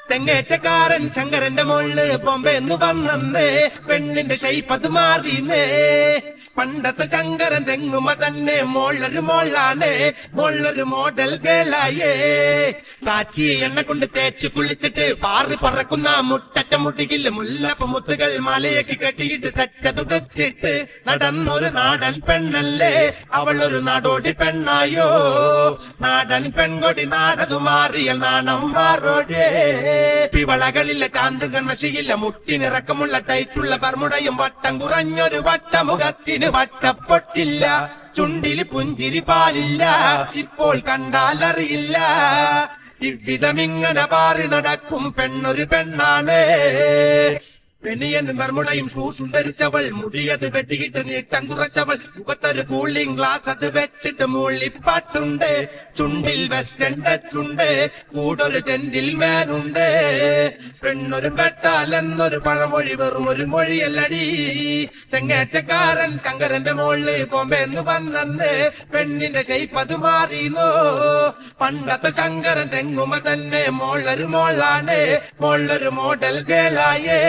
തെങ്ങേറ്റക്കാരൻ ശങ്കരന്റെ മോള് ബോംബെന്ന് വന്നേ, പെണ്ണിന്റെ ഷൈപ്പ് അത് മാറിന്നേ. പണ്ടത്തെ ശങ്കരൻ തെങ്ങുമ തന്നെ മോളൊരു മോളാണ്, മോളൊരു മോഡൽ ഗേളായേ. കാച്ചി എണ്ണ കൊണ്ട് തേച്ച് കുളിച്ചിട്ട് പാറി പറക്കുന്ന മുട്ടറ്റ മുട്ടികില് മുല്ലപ്പ് മുത്തുകൾ മലയൊക്കെ കെട്ടിയിട്ട് സെറ്റതുടത്തിട്ട് നടന്നൊരു നാടൻ പെണ്ണല്ലേ അവളൊരു നാടോടി പെണ്ണായോ. നാടൻ പെൺകൊടി നാടതു മാറിയ നാണം മാറോടേ. പിവളകളിലെ കാന്തുകൻ മഷിയില്ല മുട്ടിനിറക്കമുള്ള ടൈറ്റുള്ള ബർമുടയും വട്ടം കുറഞ്ഞൊരു വട്ടമുഖത്തിന് വട്ടപ്പൊട്ടില്ല, ചുണ്ടില് പുഞ്ചിരി പാലില്ല, ഇപ്പോൾ കണ്ടാലറിയില്ല. ഇவ்விதമിങ്ങനെ പാറി നടക്കും പെണ്ണൊരു പെണ്ണാണ്. പെണ്ണിയനും ബർമുടയും ഷൂസും ധരിച്ചവൾ, മുടിയത് വെട്ടിയിട്ട് നീട്ടം കുറച്ചവൾ, മുഖത്തൊരു കൂളിംഗ് ഗ്ലാസ് അത് വെച്ചിട്ട് മൂളിപ്പാട്ടുണ്ട്, ചുണ്ടിൽ വെസ്റ്റേൺ ടച്ചുണ്ട്, കൂടൊരു ജെന്റിൽ മാനുണ്ട്. പെണ്ണൊരു പെട്ടാൽ എന്നൊരു പഴമൊഴി വെറും ഒരു മൊഴിയല്ലടി. തെങ്ങേറ്റക്കാരൻ ശങ്കരന്റെ മോള് ബോംബെന്ന് വന്നേ, പെണ്ണിന്റെ ഷൈപ്പ് അത് മാറിനോ. പണ്ടത്തെ ശങ്കരൻ തെങ്ങുമ തന്നെ മോളൊരു മോളാണ്, മോളൊരു മോഡൽ ഗേളായേ.